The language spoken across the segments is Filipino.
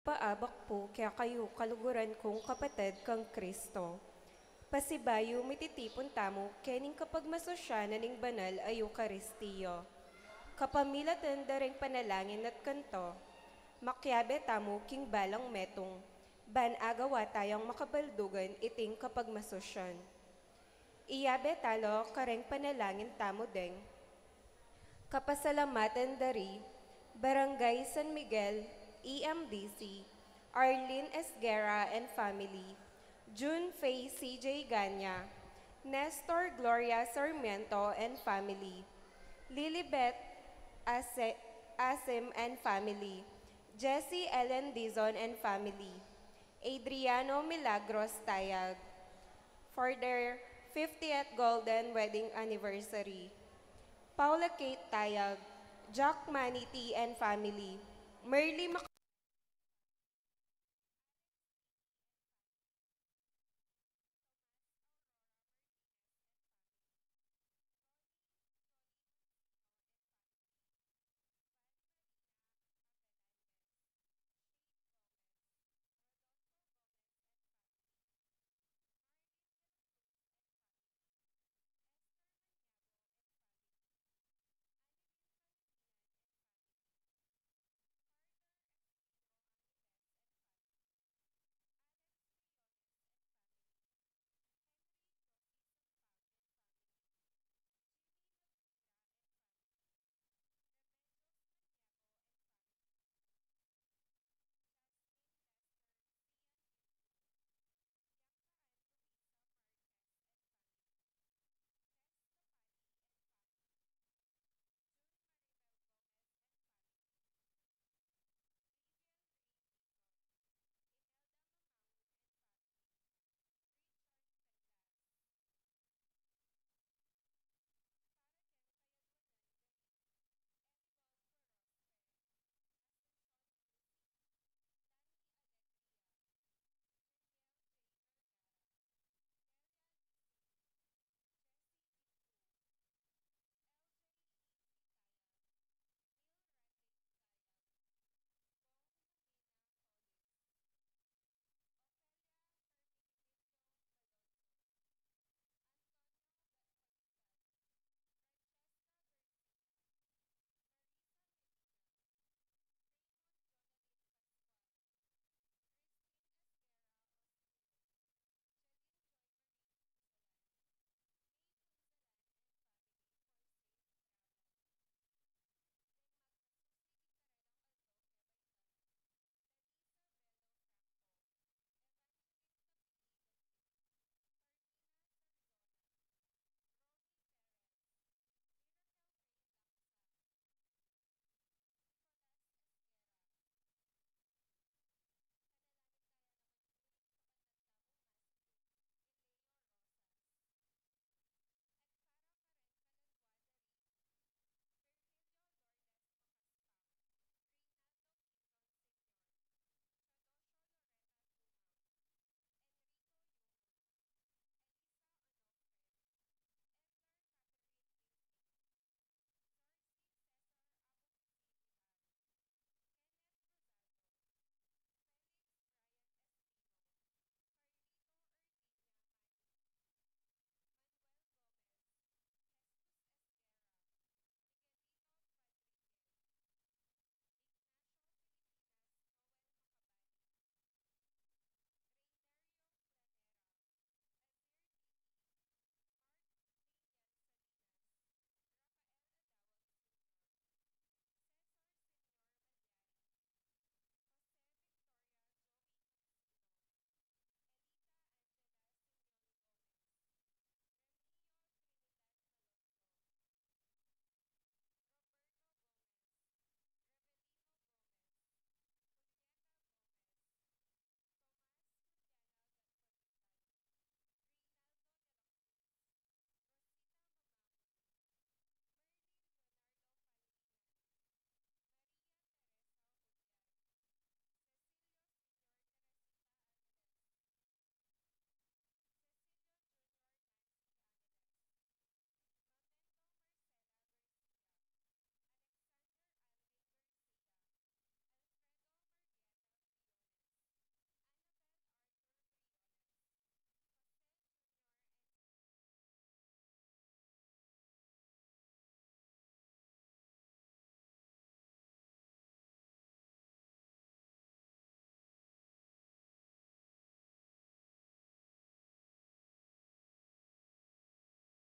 Paabak po kaya kayo kaluguran kong kapatid kang Kristo. Pasibayo mititipon tamo kening kapag masosya na ning banal ay Eukaristiyo. Kapamilatan dareng panalangin at kanto, makyabe tamo king balang metong, ban agawa tayong makabaldugan iting kapag masosyan. Iyabe talo kareng panalangin tamo deng, kapasalamatan dari, Barangay San Miguel, EMDC, Arlene Esguera and family, June Faye CJ Ganya, Nestor Gloria Sarmiento and family, Lilibet Asim and family, Jessie Ellen Dizon and family, Adriano Milagros Tayag, for their 50th Golden Wedding Anniversary. Paula Kate Tayag, Jack Manity and family, Merly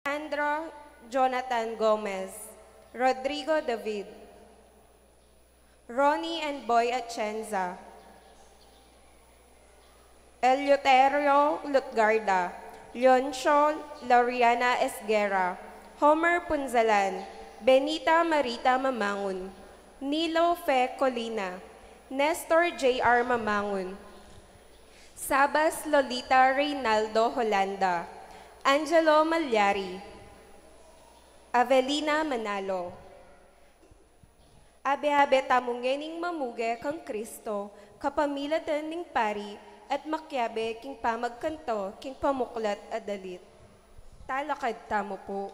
Andrew Jonathan Gomez, Rodrigo David, Ronnie and Boy Atienza, Eleuterio Lutgarda, Leoncio Lauriana Esguera, Homer Punzalan, Benita Marita Mamangun, Nilo Fe Colina, Nestor J.R. Mamangun, Sabas Lolita Reynaldo Holanda, Angelo Malyari, Avelina Manalo. Abe-abe tamungening mamuge kang Kristo, kapamilatan ning pari, at makyabe king pamagkanto, king pamuklat adalit. Talakad tamo po.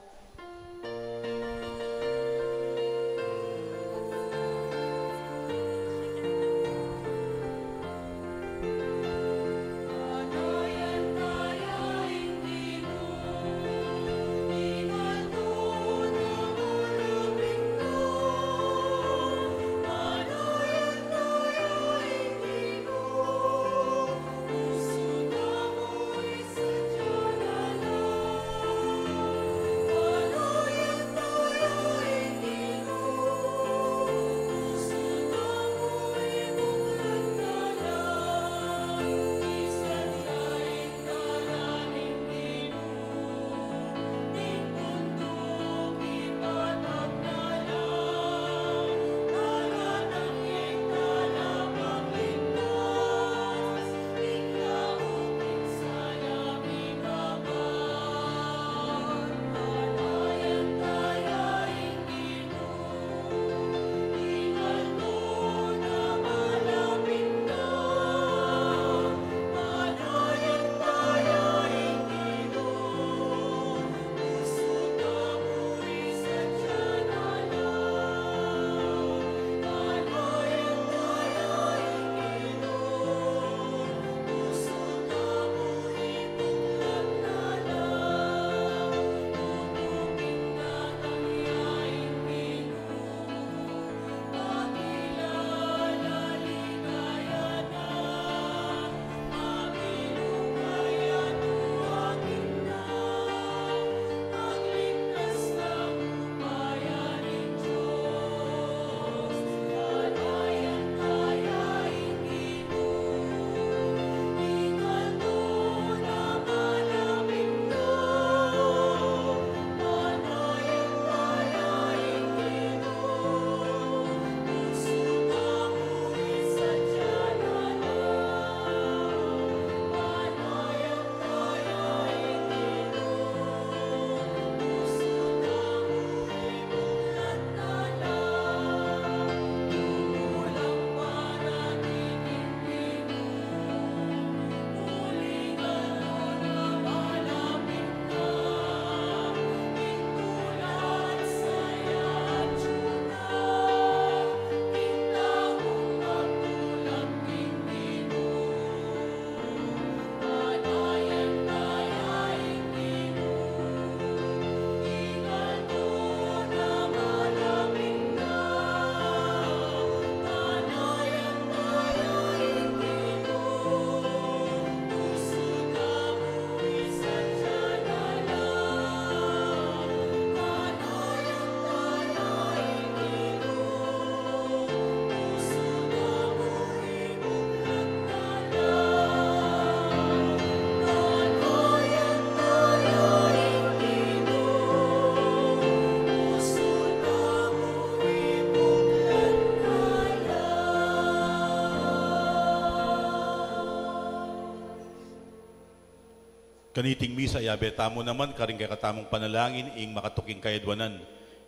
Kaniting misa, yabe tamo naman, karing kay katamong panalangin, ing makatuking kayadwanan.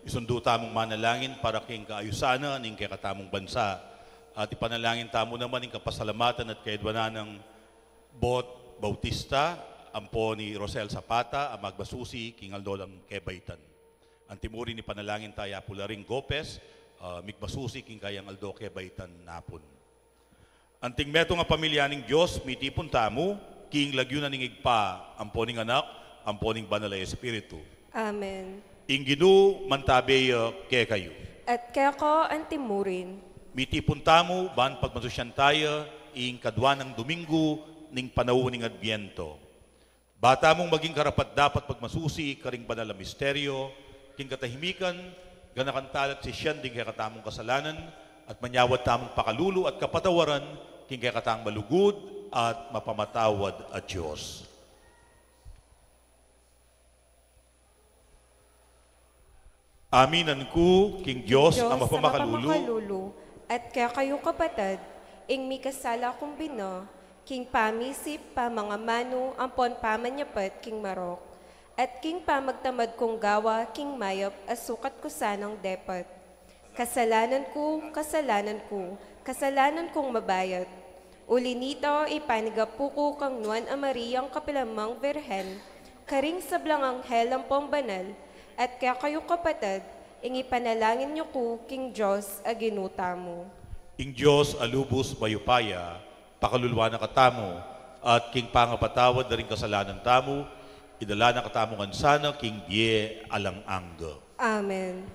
Isundo tamong manalangin para king kaayusana, ing kay katamong bansa. At ipanalangin tamo naman, ing kapasalamatan at kayadwanan ng Bot Bautista, ampo ni Rosel Zapata, ang magbasusi, king Aldo ng Kebaitan. Ang timuri ni panalangin tayo, Pularing Gopes, migbasusi, king kayang Aldo Kebaitan napon. Anting meto nga pamilya ng Diyos, mitipon tamo, king lagyunan ning igpa, amponing anak, amponing banal ay Espiritu. Amen. Inginu mantabe kay kayo. At kaya ko ang timurin. Mitipon tamo, ban pagmasusyan tayo, ing kadwa ng Domingo, ning panahon ning Adbiento. Bata mong maging karapat dapat pagmasusi, karing banal na misteryo, king katahimikan, ganakantalat si siyan ding kaya katamong kasalanan, at manyawad tamong pakalulu at kapatawaran, king kaya katang malugod at mapamatawad at Diyos. Aminan ko, King Diyos, ang mapamakhalulu, at kaya kayo kapatid, ing mi kasala kong bino, king pamisip pa mga mano, ampon pamanyapat, king marok, at king pamagtamad kong gawa, king mayop, asukat ko sanang depot. Kasalanan ko, kasalanan kong mabayat. Uli nito, ipanigapu ko kang nuan a Mariang kapilamang Berhen, karing sablang anghel ang pambanal, at kaya kayo kapatid, ing ipanalangin niyo ko, King Diyos, aginuta mo. Ing Diyos, alubos mayupaya, pakalulwa na katamo, at king pangapatawad na rin kasalanan tamo, idala na katamo kansana, King Bie alang angga. Amen.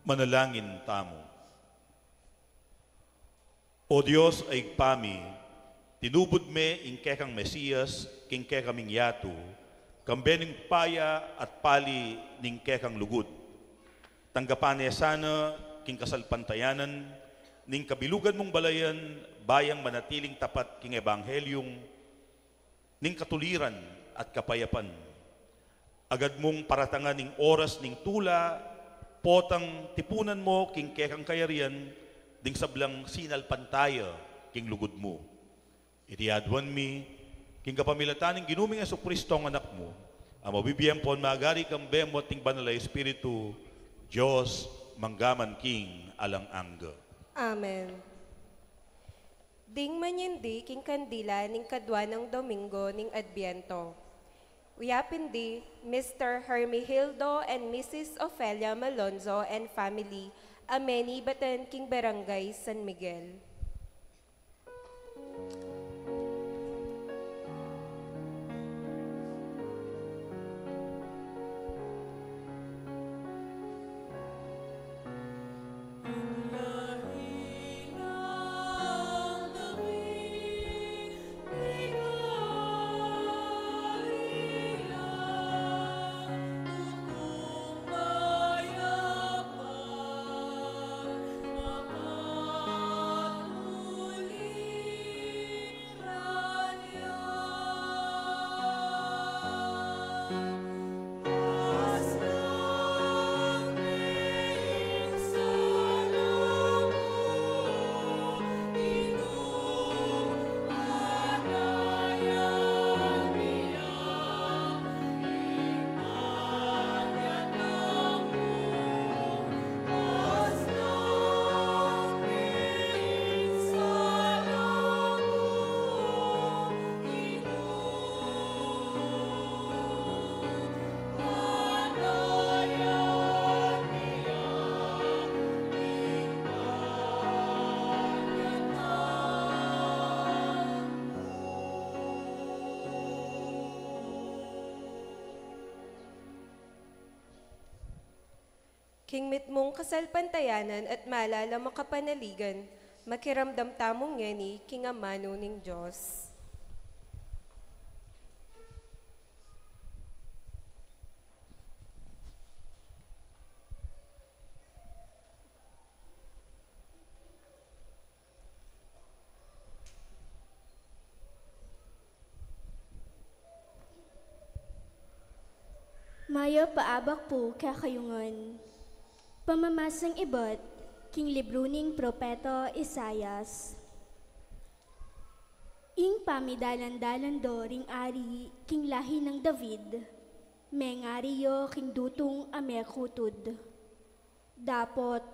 Manalangin tamo. O Diyos ay pami, tinubod me ing kekang Mesiyas, king kekaming yatu, kambening paya at pali ning kekang lugod. Tanggapan niya sana, king kasalpantayanan, ning kabilugan mong balayan, bayang manatiling tapat king ebanghelyong, ning katuliran at kapayapan. Agad mong paratangan ning oras ning tula, potang tipunan mo king kekang kayarian, ding sablang sinalpan tayo king lugod mo. Itiadwan mi, king kapamilataning ginuming Yesu Kristo ang anak mo, ang mabibiyang pon magari kang bemo ting banal na Espiritu, Diyos, manggaman king alang angga. Amen. Ding manyindi king kandila ning kadwa ng Domingo ning Adbiento. Uyapindi, Mr. Hermihildo and Mrs. Ofelia Malonzo and family, Ameni Batan King Barangay, San Miguel. Kingmit mong kasalpantayanan at malala makapanaligan, makiramdam tamong ngeni, kingamano ning Diyos. Maya paabak po kakayungan. Pamamasang ibat, king libro ning Propeto Isayas. Ing pamidalan-dalan do ring ari, king lahi ng David, mengariyo king dutong amekutud. Dapot,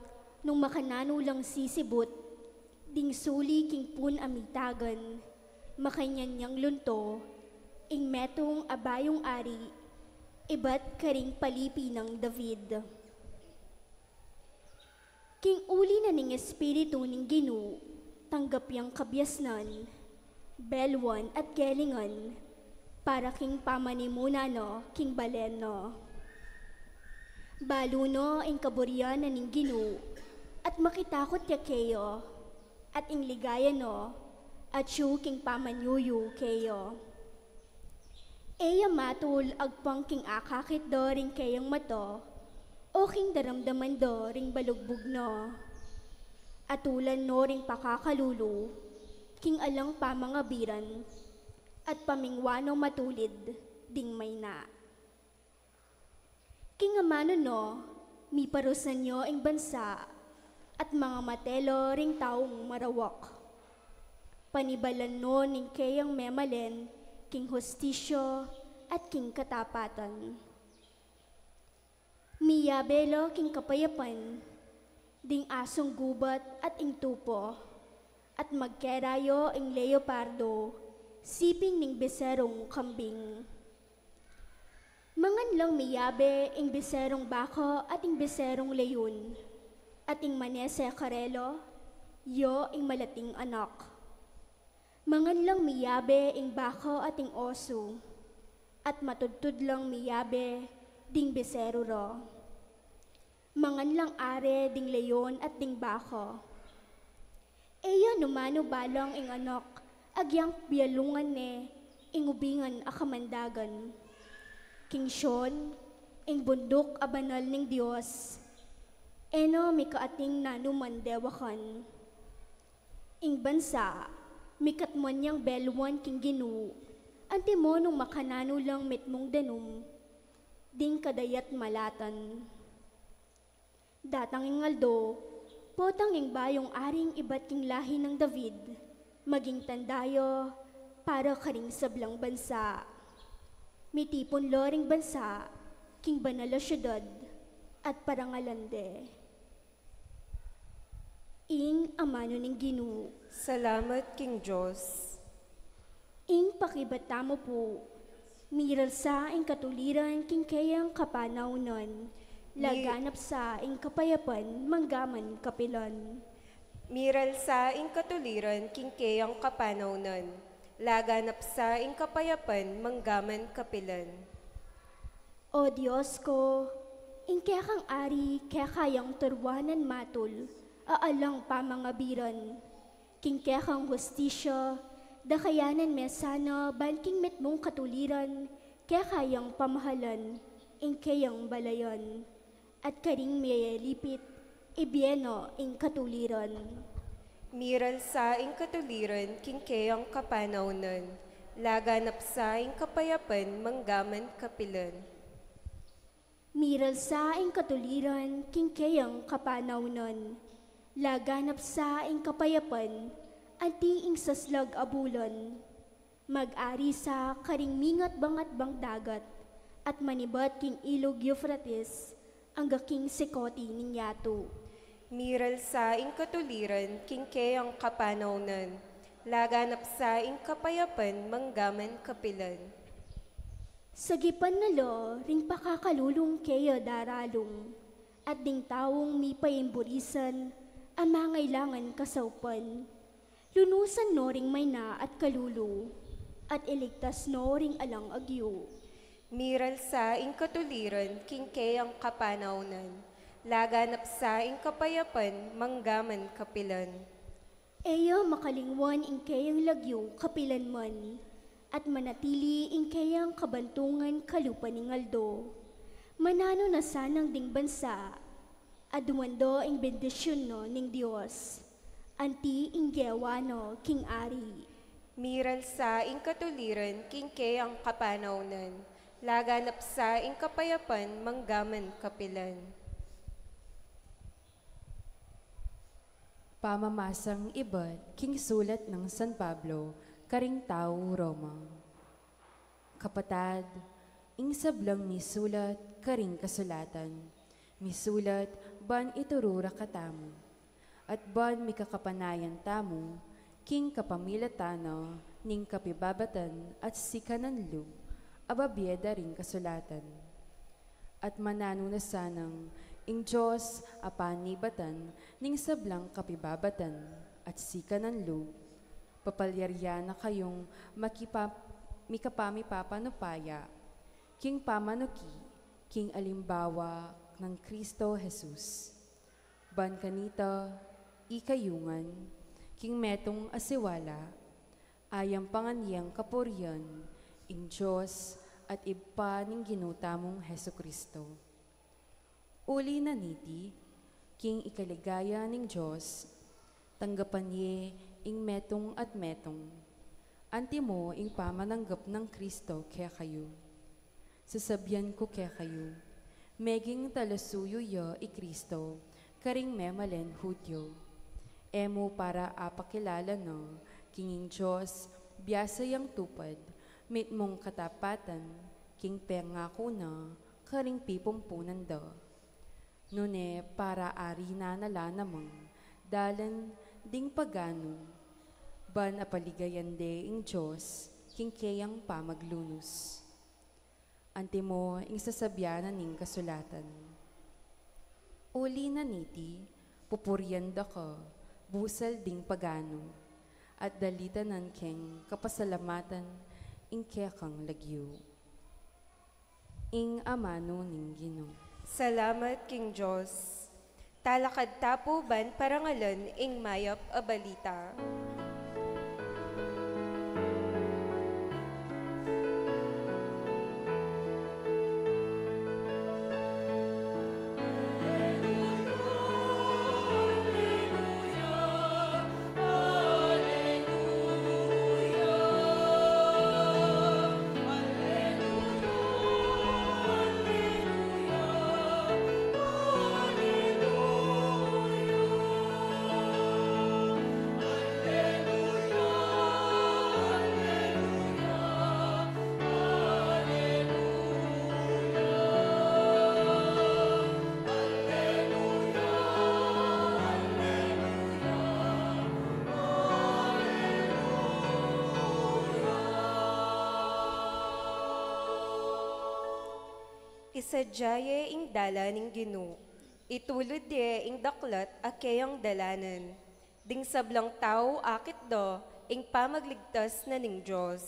nung makanano lang sisibut, ding suli king pun amitagan, makanyanyang lunto, ing metong abayong ari, iba't karing palipi ng David. King uli na ning espiritu ning Ginu, tanggap yang kabyasnan, belwan at gelingan, para king pamanimuna no, king baleno. Baluno ing kaburian na ning Ginu, at makitakot yakeyo, at ing ligaya no, at siyo king pamanyuyu keyo. Eya matul agpang king akakit do ring kayang mato, o king daramdaman do ring balugbog no. Atulan no ring pakakalulu, king alang pamangabiran, at pamingwano matulid, ding may na. King amano no, miparusan nyo ing bansa, at mga matelo ring taong marawak. Panibalan no ning kayang memalen, king hostisyo at king katapatan. Miyabelo king kapayapan, ding asong gubat at ing tupo, at magkerayo ing leopardo, siping ning beserong kambing. Mangan lang miyabe ing beserong bako at ing beserong leyon, at ing manese karelo, yo ing malating anak. Mangan lang miyabe ing bako at ing oso, at matudtud lang miyabe ding besero ro. Mangan lang are ding leyon at ding bako. Eya numano balang ing anak, agyang bialungan ne, ing ubingan akamandagan. King Sean, ing bundok abanal ning Dios, eno mikaating nanuman dewakan. Ing bansa, mikatmon niyang belwan king Ginu, anti mo nung makanano lang mitmong danum, ding kadayat malatan. Datang ing aldo, potang ing bayong aring iba't king lahi ng David, maging tandayo, para karing sablang bansa. Mitipon loring bansa, king banala syudad, at parangalande. Ing amano ning Ginu. Salamat, King Diyos. Ing pakibata mo po, miral sa ing katuliran king kayang kapanaunan, laganap sa ing kapayapan manggaman kapilan. Miral sa ing katuliran, king kayang kapanaunan, laganap sa ing kapayapan, manggaman kapilan. O Diyos ko, ing kaya kang ari, kaya kayang turwanan matul, aalang pamangabiran. King kaya kang hostisya, dakayanan mesana, banking metmong katuliran, kaya kayang pamahalan, ing kayang balayan. At karing mayalipit, ibieno ing katuliran. Miral sa ing katuliran, king kayang kapanaunan, laganap sa ing kapayapan, manggaman kapilan. Miral sa ing katuliran, king kayang kapanaunan, laganap sa ing kapayapan, anti ing saslag abulan. Mag-ari sa karing mingat bangat bang dagat, at manibat king ilog Euphrates, ang gaking sikoti ning yato. Miral sa ing katuliran, king kayang kapanaunan, laganap sa ing kapayapan, manggaman kapilan. Sagipan na lo, ring pakakalulong kayo daralong, at ding tawong mi paimburisan, ang mangailangan kasaupan. Lunusan no ring may na at kalulu, at iligtas no ring alang agyo. Miral sa ing katuliran, king kayang kapanaunan, laganap sa ing kapayapan, manggaman kapilan. Eyo makalingwan ing kayang lagyo kapilan man, at manatili ing kayang kabantungan kalupa ning aldo. Manano na sanang ding bansa, at dumando ing bendisyon no ning Dios, anti ing gewano king ari. Miral sa ing katuliran, kingke ang kapanawnan, laganap sa ing kapayapan, manggaman kapilan. Pamamasang iba't king sulat ng San Pablo, karing tao Roma. Kapatad, ing sablang misulat, karing kasulatan. Misulat, ban iturura katamo. At ban mikakapanayan tamo, king kapamilatano, ning kapibabatan at sikananlug, ababyeda ring kasulatan. At manano na sanang, ing Diyos apanibatan, ning sablang kapibabatan, at sikananlug, papalyarya na kayong mikapamipapanupaya, king pamanuki, king alimbawa ng Kristo Jesus. Ban kanita, ikayungan, king metong asiwala, ayang panganyang kapuryan, ing Diyos at iba ning ginutamong Heso Kristo. Uli na niti, king ikaligaya ning Diyos, tanggapan ye ing metong at metong, anti mo ing pamananggap ng Kristo kaya kayo. Sasabyan ko kaya kayo, meging talasuyo ya i Kristo, karing memalen hudyo. Emo para apakilala no, kinging Diyos, biyasa yang tupad, mit mong katapatan, king pengako na, karing pipumpunan da. Nune para ari na nala namang, dalan ding pagano, ban apaligayan de ing Diyos, king kayang pamaglunos. Ante mo ing sasabyanan ning kasulatan. Uli na niti, pupuryanda ka, busal ding pagano, at dalitanan keng kapasalamatan ing kekang lagyo. Ing amano ning Ginoo. Salamat king Diyos. Talakad tapuban parangalan ing mayap a balita. Isadyaye ing dala ning Ginoo. Itulod de ing daklat akeyang dalanan. Ding sablang tao akit do, ing pamagligtas na ning Diyos.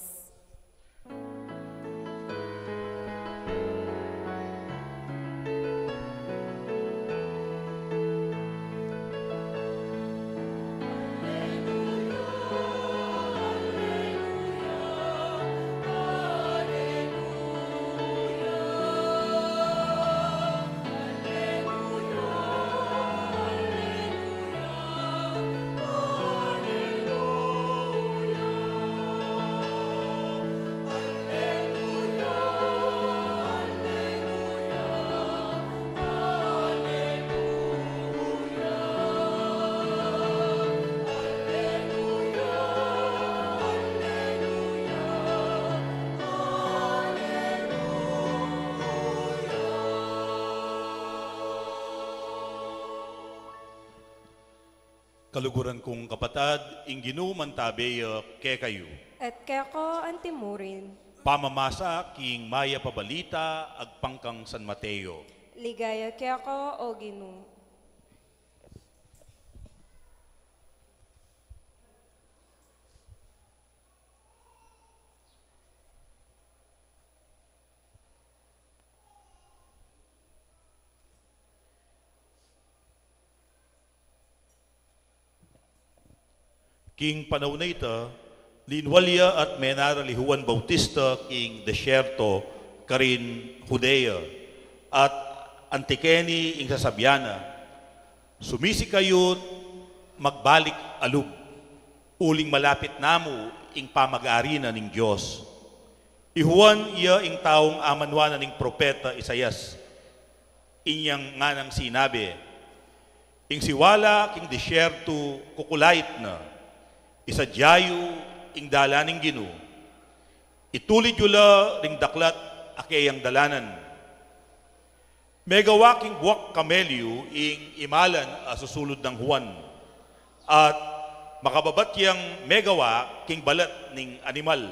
Kaluguran kong kapatad, ing Ginoo mantabeyo ke kayo. At keko antimurin. Pamamasa king maya pabalita agpangkang San Mateo. Ligaya keko o Ginoo. King panahon na ito, linwalya at menarali Juan Bautista king desyerto karin Judea at antikeni ing sasabyana. Sumisi kayo magbalik alub, uling malapit namo ing pamag-aari na ning Diyos. Ihuan iya ing taong amanwana ning propeta Isayas, inyang nga nang sinabi, ing siwala king desyerto kukulait na, isadyayo ing dalaning Gino, itulid yula ring daklat akeyang dalanan. Megawa king buwak kamelyo ing imalan susulod ng Juan, at makababatyang megawa king balat ning animal.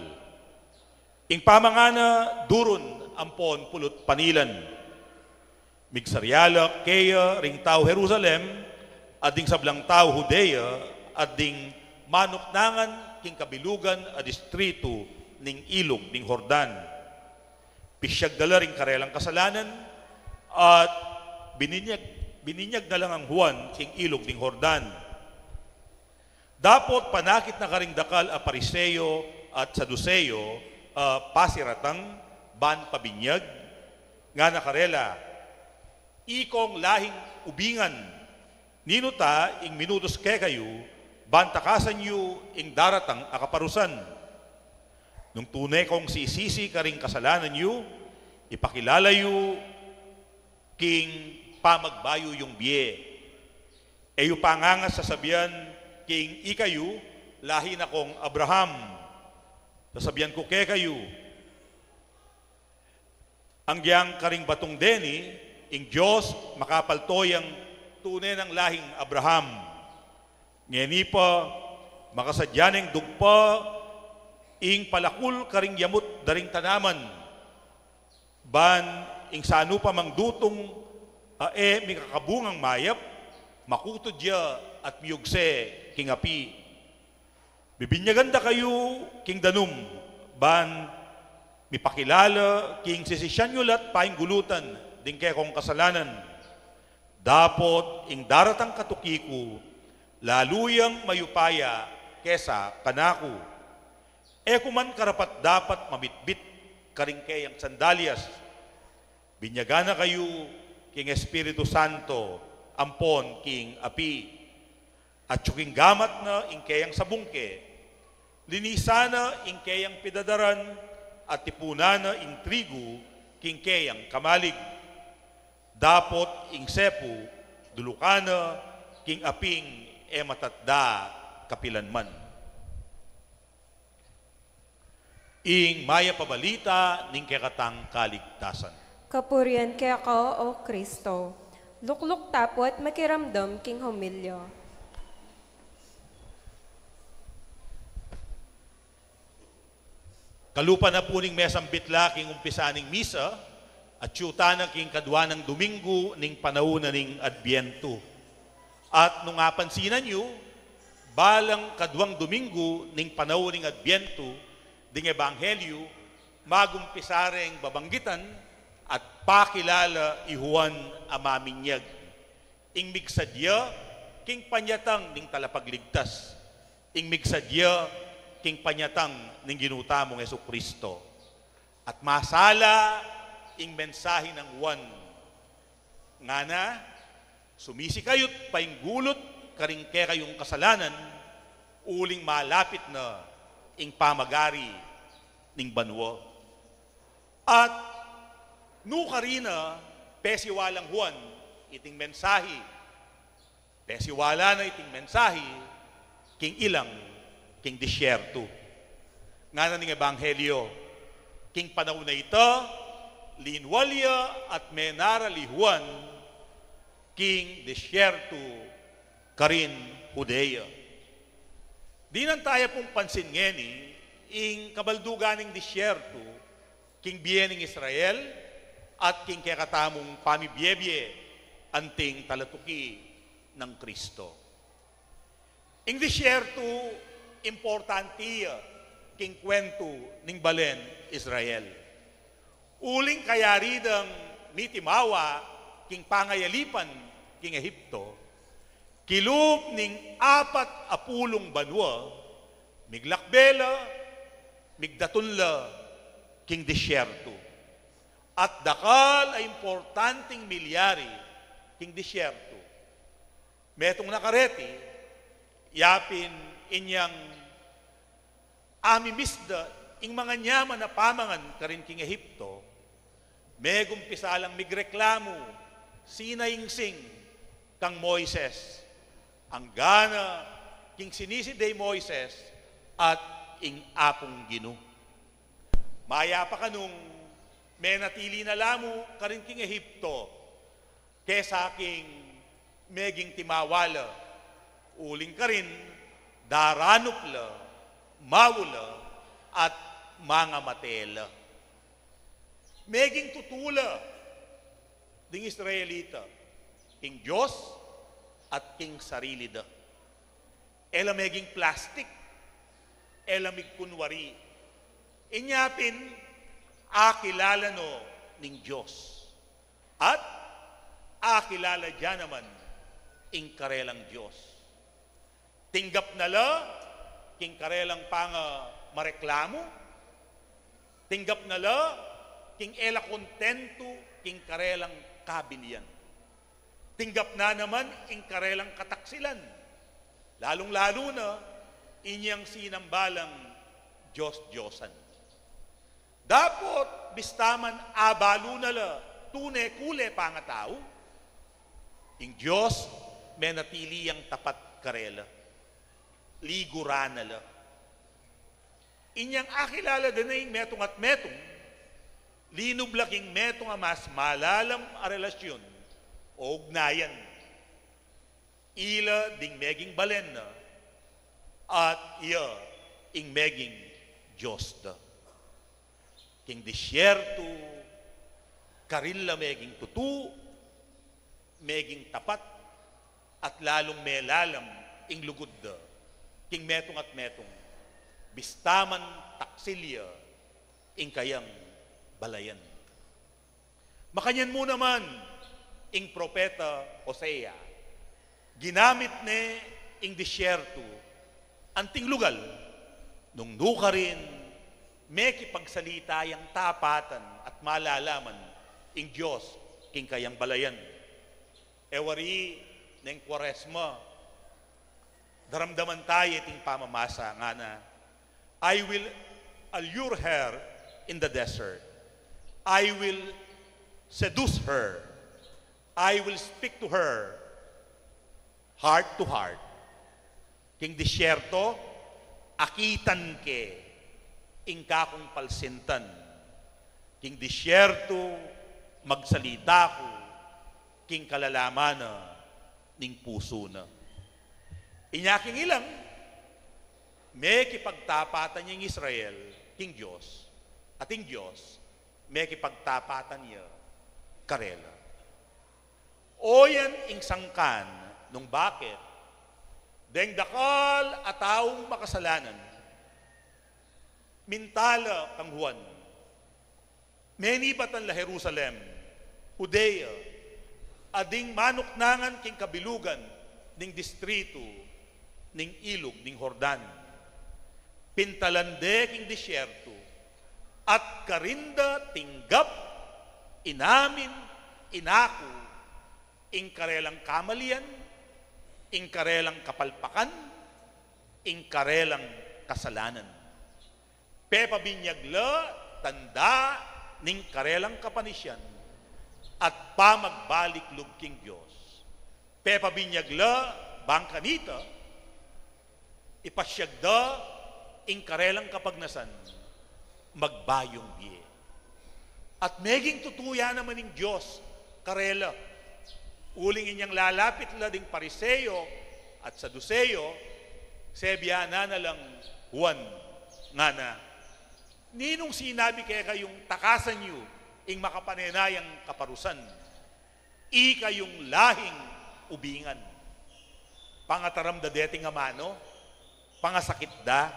Ing pamangana duron ampon pulot panilan. Migsaryala kaya ring tao Jerusalem, ading sablang tao Judea, ading manuknangan king kabilugan a distrito ning ilog ning Jordan. Pisyag dala ring karelang kasalanan at bininyag na lang ang Juan king ilog ning Jordan. Dapot panakit na karing dakal a Pariseo at Saduceo pasiratang ban pabinyag nga nakarela ikong lahing ubingan ninuta ing minutos kayo bantakasan yu ing daratang akaparusan. Nung tunay kong sisisi karing kasalanan yu, ipakilala yu king pamagbayo yung biye. Eyo pangangas sasabihan king ikayu, lahi na kong Abraham. Sasabihan ko kayo, ang giyang karing batong deni, ing Diyos makapaltoyang tunay ng lahing Abraham. Ngeni pa, makasadyaneng dugpa, ing palakul karing yamut daring tanaman. Ban, ing sano pa mang dutong, may kakabungang mayap, makutod ya at miyugse king api. Bibinyaganda kayo king danum, ban, mipakilala king sisisyanyolat paing gulutan, ding kaya kong kasalanan. Dapot, ing daratang katukiku, laluyang mayupaya kesa kanaku. E kuman karapat dapat mamitbit karingkayang sandalyas. Binyagana kayo king Espiritu Santo, ampon king api. At yuking gamat na ingkayang sabungke, linisana ingkayang pidadaran, at tipunana ing trigo king kayang kamalig. Dapot ing sepu, dulukana king aping matatda kapilanman. Ing maya pabalita ning kakatang kaligtasan. Kapurian kaya ka, O Kristo. Lukluk tapot makiramdam king humilyo. Kalupa na po ning mesang bitla king umpisa ning misa, at syuta na king kadwa ng Domingo ning panahuna ning Adbiento. At nung apansinan nyo, balang kadwang Domingo ning panahon ning Adbiento, ding Ebanghelyo, magumpisareng babanggitan at pakilala ihuan amaminyag. Ing migsadya, king panyatang ning talapagligtas. Ing migsadya, king panyatang ning ginutamong Jesucristo. At masala, ing mensahe ng Juan. Nga na, sumisi kayo't painggulot karing kayong kasalanan, uling malapit na ing pamagari ning banwa. At nukarina, pesiwalang Juan, iting mensahe. Pesiwala na iting mensahe, king ilang, king disyerto. Nga na ning Ebanghelyo, king panahon na ito, linwalya at menarali Juan, king disyerto karin Judea. Di nang tayo pong pansin ngeni, ing kabalduganing disyerto, king biyening Israel, at king kakatamong pamibiyebye, anting talatuki ng Kristo. Ing disyerto, importante king kwento ning balen Israel. Uling kayaridang mitimawa king pangayalipan king Ehipto, Kilub ning 40 banwa, miglakbela, migdatunla, king disyerto. At dakal ay importanteng milyari, king disyerto. Metong nakareti, yapin inyang amimisda, ing mga nyaman na pamangan karin king Ehipto, megumpisa lang migreklamo, sinayingsing kang Moises. Ang gana, king sinisiday Moises, at ing apong Gino. Maya pa kanung may natili na lamo karin king Ehipto, kesa king meging timawala, uling karin, daranupla, mawula, at mga matela. Meging tutula ding Israelita, king Diyos at king sarili da. Ela meging plastic, ela migkunwari. Inyapin, akilala no ning Diyos. At akilala dyan naman ing karelang Diyos. Tinggap na la, king karelang panga mareklamo, tinggap na la, king ela kontento, king karelang kabilian. Tinggap na naman ing karelang kataksilan. Lalong-lalo na, inyang sinambalang Diyos-Diyosan. Dapat, bistaman abalo na la, tune kule pangatao, ing Diyos, may natili ang tapat karela. Ligura na la. Inyang akilala din na yung metong at metong, linublaking metong ang mas malalam a relasyon o ugnayan. Ila ding meging balen na at iya ing meging Diyos da. King disyerto, karilla meging tutu, meging tapat, at lalong melalam ing lugod da. King metong at metong, bistaman taksilya ing kayang balayan. Makanyan mo naman ing propeta Hosea, ginamit ne ing disyerto, anting lugal, nung nuka rin, may kipagsalita yang tapatan at malalaman ing Diyos king kayang balayan. Ewari ng Kwaresma, daramdaman tayo iting pamamasa nga na, I will allure her in the desert. I will seduce her. I will speak to her heart to heart. King disyerto, akitan ke, ingka kong palsintan. King disyerto, magsalita ko, king kalalamana, ning puso na. Inyaking ilang, may kipagtapatan niyang Israel, king Diyos, at king Diyos, may kipagtapatan niya, karela. O yan ing sangkan, nung bakit, deng dakal at taong makasalanan, mintala kang Juan, menibatan la Jerusalem, Judea, ading manuknangan king kabilugan, ning distrito, ning ilog, ning Jordan, pintalande king disyerto, at karinda tinggap, inamin, inako, ing karelang kamalian, ing karelang kapalpakan, ing karelang kasalanan. Pepabinyagla, tanda, ning karelang kapanisyan, at pamagbalik lugking Diyos. Pepabinyagla, bangkanita, ipasyagda, ing karelang kapagnasan, magbayong biye. At meging tutuya naman ng Diyos, karela, uling inyang lalapit la ding Pariseo at Saduceo, sebya na lang Juan nga na, ninong sinabi kaya kayong takasan niyo ing makapanenayang kaparusan, i kayong lahing ubingan. Pangataram da deting amano, pangasakit da,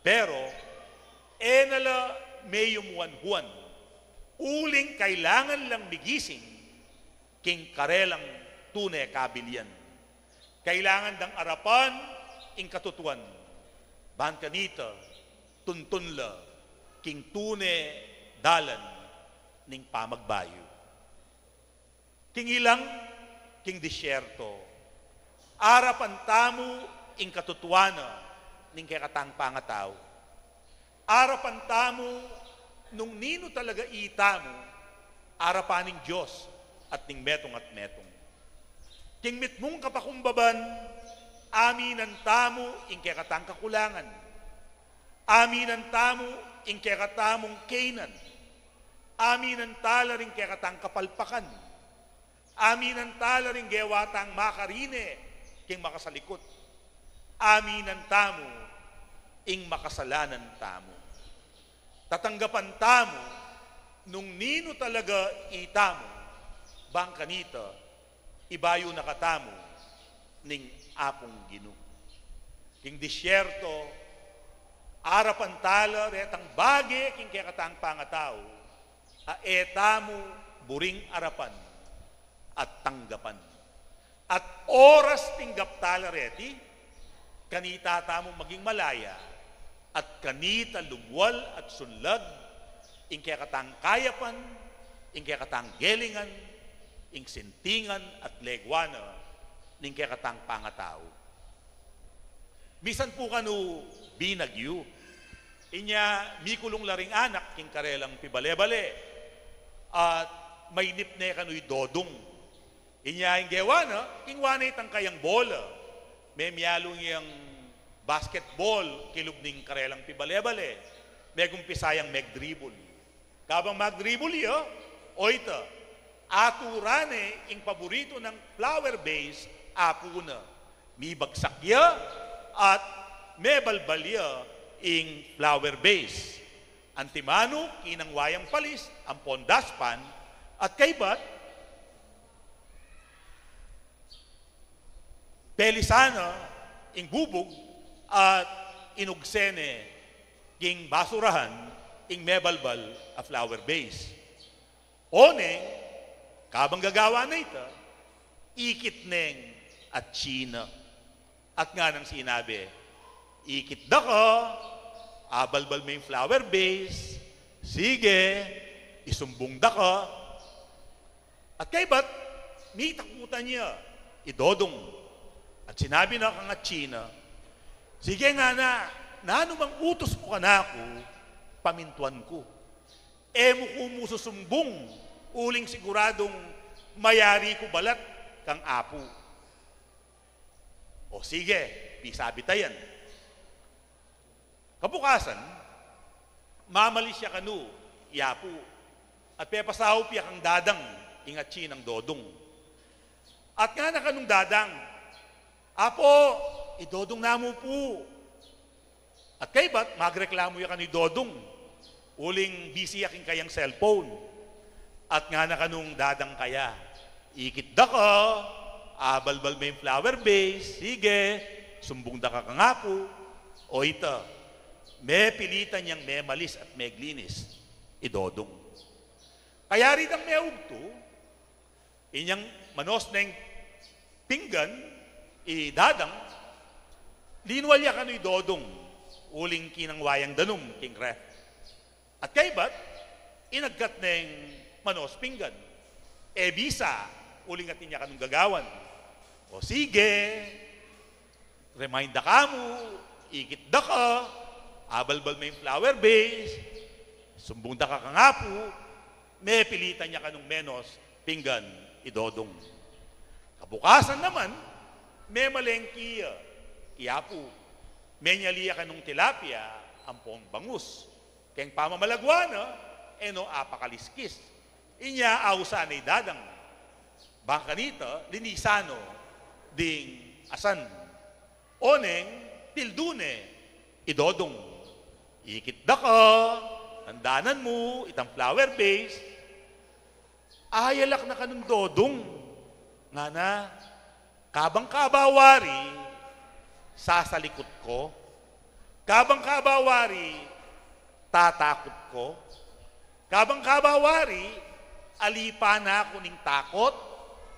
pero enala mayum Juan, uling kailangan lang migising king karelang tunay kabilian. kailangan dang arapan ing katutuan. Bahan kanita, tuntunla, king tune dalan ning pamagbayo. King ilang, king disyerto, arapan tamu ing katutuana ning kekatang pangataw. Arapan tamu nung nino talaga itamo, arapaning Diyos at ning metong at metong. King mitmong kapakumbaban, aminan tamu ing kekatang kakulangan. Aminan tamu ing kekatamong kainan. Aminan tala ring kekatang kapalpakan. Aminan tala ring gewatang makarine king makasalikot. Aminan tamu ing makasalanan tamu. Tatanggapan tamu nung nino talaga itamo, bang kanita, ibayo na katamu ning apong Gino. King disyerto, arapan tala retang bage king kekatang pangataw, etamo buring arapan at tanggapan. At oras tinggap tala reti, kanita tamo maging malaya, at kanita lumwal at sunlag, ing kekatang kayapan, ing kekatang gelingan, ing sintingan at legwana, ning kekatang pangataw. Bisan po kanu binagyo, inya mikulong laring anak, king karelang pibalebale, at may nipne kanu'y dodong. Inya yung gewana, king wanay tang kayang bola, may miyalong yung basketball, kilog ning karelang pibalebale, may gumpisayang megdribble. Kabang magdribble yo, oita, aturane ing paborito ng flower base, apo na. May bagsak ya, at may balbalya ing flower base. Antimano, kinang wayang palis, ang pondaspan, at kaybat, pelisana, ing bubog, at inugsene, king basurahan, ing mebalbal, a flower base. One, kabang gagawa na ito, ikit neng at China. At nga nang sinabi, ikit da ka, abalbal mo yung flower base, sige, isumbong da ka. At kay ba't, may takutan niya, idodong. At sinabi na kang at China, sige nga na anumang utos mo ka na ako, pamintuan ko. Mo ko mo susumbong, uling siguradong mayari ko balat kang apo. O sige, pisabi tayan. Kabukasan, mamalis siya kanu, iapo, at pepasaw piya kang dadang, ingat ng dodong. At nga na kanong dadang, apo, idodong namo po. At kay ba't, magreklamo ya kanu dodong, uling busy yaking kayang cellphone. At nga na kanong dadang kaya, ikit da ka, abalbal mo yung flower base, sige, sumbong da ka nga po, o ita, may pilitan niyang may malis at may glinis, idodong. Kaya rin ang may ugto, inyang manos na yung pinggan, idadang, linwalya ka no idodong, uling kinang wayang danum, king ref. At kay ba't, inagkat na yung manos pinggan, bisa, uling at inya kanong gagawan. O sige, remind da ka mo, ikit da ka, abalbal mo yung flower base, sumbong da ka nga po, may pilitan niya kanong menos, pinggan, idodong. Kabukasan naman, may malengki, iyapo, may nyaliya kanong tilapia, ampong bangus. Kaya pamamalagwana, eno apakaliskis. Inya ausa na dadang. Baka nita, linisano, ding asan. Oneng, tildune, idodong. Ikit da ka, tandanan mo, itang flower base. Ayalak na kanong dodong. Nga na, kabang kabawari, sasalikot ko. Kabang kabawari, tatakot ko. Kabang kabawari, alipa na ako ning takot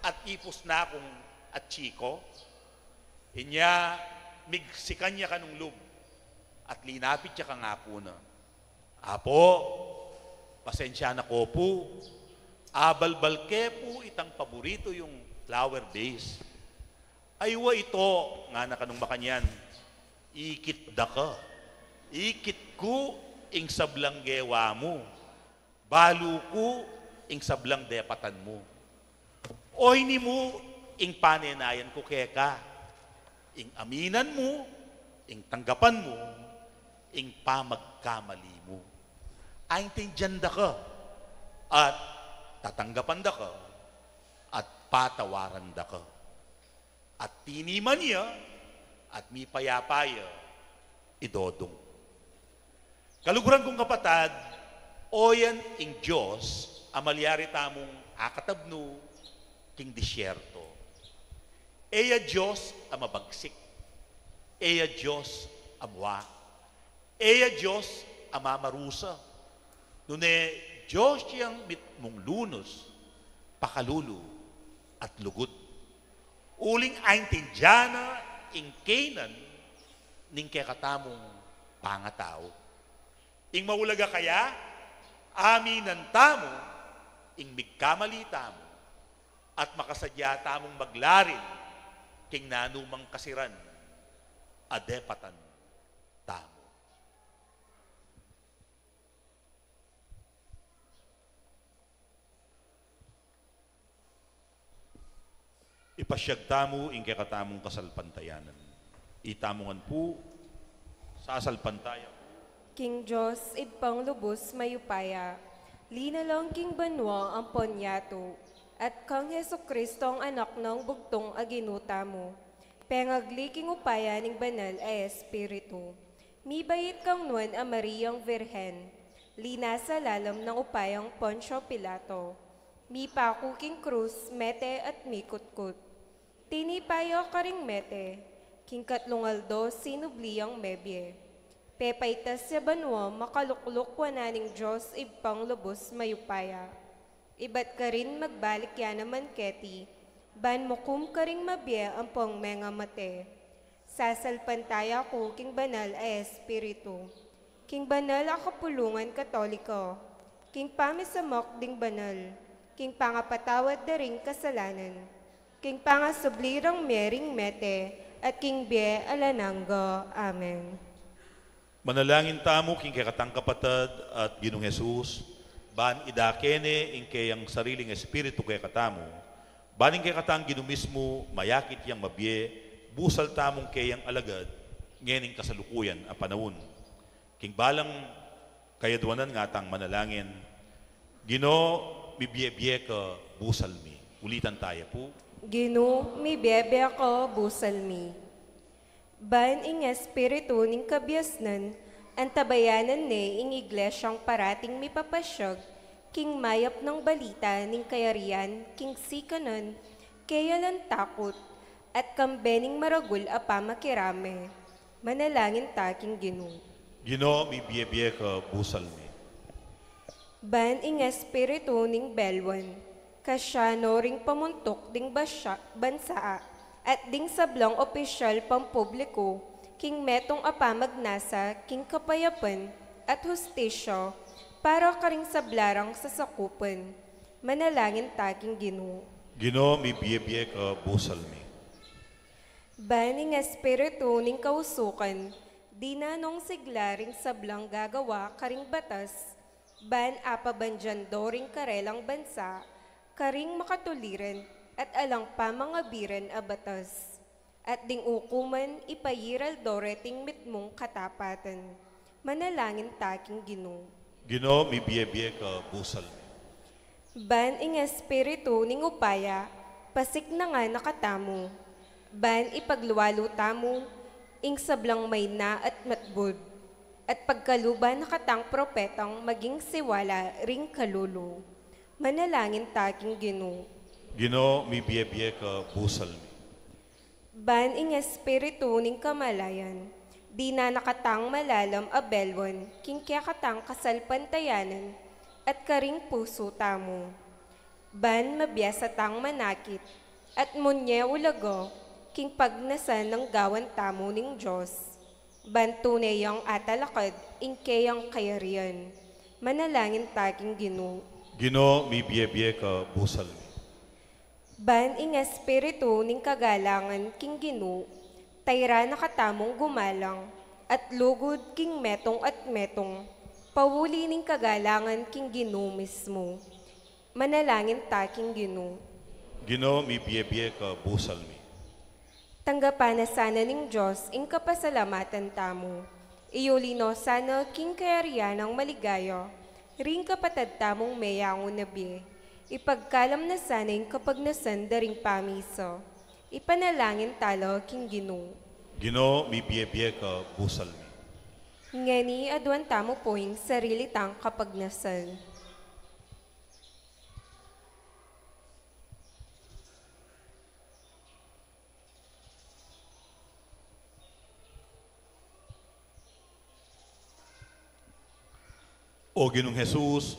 at ipos na akong at chiko. Inya, migsikan niya kanong lub, at linapit siya ka nga po na. Apo, pasensya na ko po, abalbalke po itang paborito yung flower base. Aywa ito, nga na kanong makanyan, ikit da ka. Ikit ko ing sablang gewa mo. Balo ko ing sablang depatan mo. Oy ni mo ing panenayan ko keka. Ing aminan mo, ing tanggapan mo, ing pamagkamali mo. Ay tindiyan da ka. At tatanggapan da ka. At patawaran da ka. At tiniman niya, at mi payapaya, idodong. Kaluguran kong kapatad, oyan ing Diyos, amalyari tamong akatabno, king disyerto. Eya Diyos amabagsik. Eya Diyos amwa. Eya Diyos amamarusa. Nune Diyos siyang mitmong lunos, pakalulu at lugod. Uling aintindyana ing Canaan ning kekatamong pangatao. Ing maulaga kaya, aminan tamo, ing migkamali tamo, at makasadya tamong maglarin, king nanumang kasiran, adepatan tamo. Ipasyag tamo ing kekatamong kasalpantayanan. Itamongan po sa asalpantaya. King Diyos, ibpang lubos mayupaya, linalang king banwa ang ponyato, at kang Heso Kristo ang anak ng bugtong aginuta mo. Pengagli king upaya ning banal ay Espiritu. Mibayit kang nuan a Mariang Virhen, lina sa lalam ng upayang Poncio Pilato. Mipaku king krus, mete at mikutkut. Tinipayo ka ring mete, king katlungaldo sinubliyang mebye. Pepaitas sa banwa, makalukluk wananing Diyos ibpang lubos mayupaya. Iba't ka rin magbalik yan naman keti, ban mukum ka ring mabye ang pong menga mate. Sasalpantaya ko king banal ay Espiritu. King banal a kapulungan katoliko, king pamisamok ding banal, king pangapatawad da ring kasalanan, king pangasublirang mering mete, at king bie alananggo. Amen. Manalangin tamo king kekatang kapatad at Ginong Jesus, ban idakene ing kayang sariling espiritu kay katamo, baning kay katang Ginoo mismo mayakit yang mabye, busal tamong kayang alagad, ngening kasalukuyan a panahon. King balang kayadwanan nga tang manalangin, Ginoo bibye-bye ka busal mi. Ulitan tayo po. Ginoo, mi bebe ako busalmi. Ban ing espiritu ning kabyasnan, ang tabayanan ni ing iglesyang parating mipapasyag, king mayap ng balita ning kayarian, king sikanan, kayalan takot, at kambening maragul apa makirame. Manalangin ta king Ginoo. Ginoo bibye-bye ka busal mi. Ban ing espiritu ning belwan, kasyano ring pamuntok ding bansa, at ding sablong opisyal pampubliko, king metong apamagnasa, king kapayapan, at hustisyo, para karing sablarang sasakupan. Manalangin ta king Ginoo. Ginoo bibye-bye ka busal mi. Baning espiritu ning kausukan, di na nung siglaring sablang gagawa karing batas, ban apabandyando ring karelang bansa, karing makatuliran, at alang pa mga biran a batas. At ding ukuman ipayiral doreting mitmong katapatan. Manalangin taking Ginoo. Ginoo bibye-bye ka busal mi. Ban ing espiritu ning upaya, pasik na nga nakatamo. Ban ipagluwalo tamo, ing sablang may na at matbud. At pagkaluban nakatang propetang maging siwala ring kalulo. Manalangin taking Ginoo. Ginoo bibye-bye ka busal mi. Ban ing espiritu ning kamalayan, di na nakatang malalam a belwan, king katang kasalpantayanan, at karing puso tamo. Ban mabiyasa tang manakit, at munye ulago, king pagnasan ng gawan tamo ning Diyos. Bantunay ang atalakad, ingkayang kayarian. Manalangin taging Ginoo. Ginoo, mi biye ka busal mi. Ban ing espiritu ning kagalangan king Ginoo, tayra nakatamong gumalang, at lugod king metong at metong, pawuli ning kagalangan king Ginoo mismo. Manalangin ta king Ginoo. Ginoo, mi biye ka busal mi. Tanggapan na sana ning Diyos ing kapasalamatan tamo. Iyulino sana king kayarian ng maligaya, ring kapatad tamong mayangon na biye. Ipagkalam na sana ing kapagnasan daring pamiso. Ipanalangin talo king Ginoo. Ginoo, mi biye ka busal mi. Ngani adwan tamo po ing sarili tang kapagnasan. O Ginong Jesus,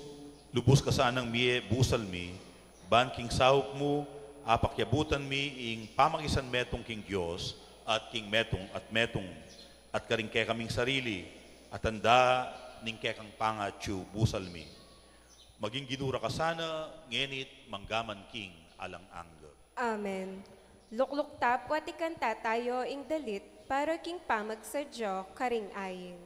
lubos ka sanang miye busal mi, ban king sahop mo, apakyabutan mi ing pamagisan metong king Diyos, at king metong, at karing kaya kaming sarili, at anda ning kaya kang pangatsu busal mi. Maging ginura ka sana, ngenit manggaman king alang angga. Amen. Lukluk tap watikan tatayo ing dalit para king pamagsadyo karing ayin.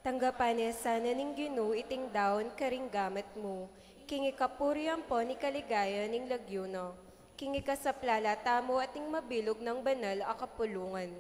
Tanggapan niya sana ning Ginoo iting daon karing gamet mo. King ikapuriyan po ni kaligaya ning lagyuno. King ikasaplala tamo ating mabilog ng banal a kapulungan.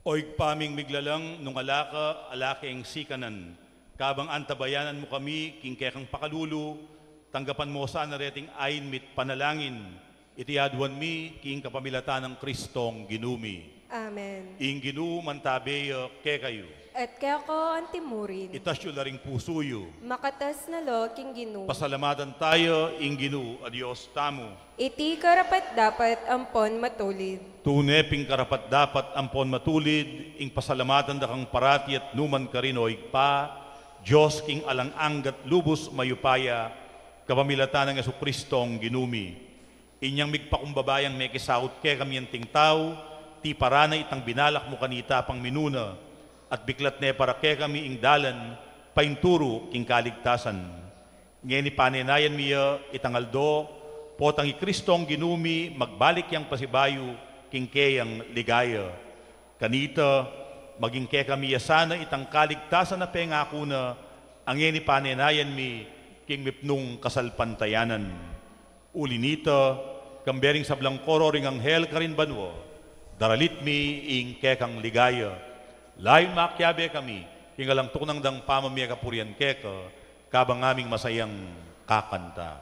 Oig paming miglalang nung alake ang sikanan. Kabang antabayanan mo kami, king kekang pakalulu, tanggapan mo sa nareting ayin mit panalangin. Itiadwan mi, king kapamilata ng Kristong ginumi. Amen. Ing ginu mantabeyo ke kayo. At kaya ko ang timurin. Itasyo na ring pusuyo. Makatas na lo king Ginoo. Pasalamatan tayo, ing ginu, adios tamo. Iti karapat dapat ampon matulid. Tuneping karapat dapat ampon matulid, ing pasalamatan da kang parati at numan karinoig pa, Diyos king alang-anggat lubos mayupaya, kapamilatan ng Jesucristong ginumi. Inyang migpakumbabayang may kisaot ke kamyanting tao, ti parana itang binalak mo kanita pang minuna, at biklat ne para ke kami ing dalan, painturo king kaligtasan. Ngeni panenayan miya itangaldo, potang ikristong ginumi, magbalik yang pasibayo, king keyang ligaya. Kanita, maging ke kami sana itang kaligtasan na pengako na, ang ngeni panenayan mi, king mipnung kasalpantayanan. Uli nita, kambering sablang koro ring anghel karin banwo, daralit mi ing kekang ligaya. Lain makyabe kami, kingalang tunang dang pamamaya kapurian keka, kabang aming masayang kakanta.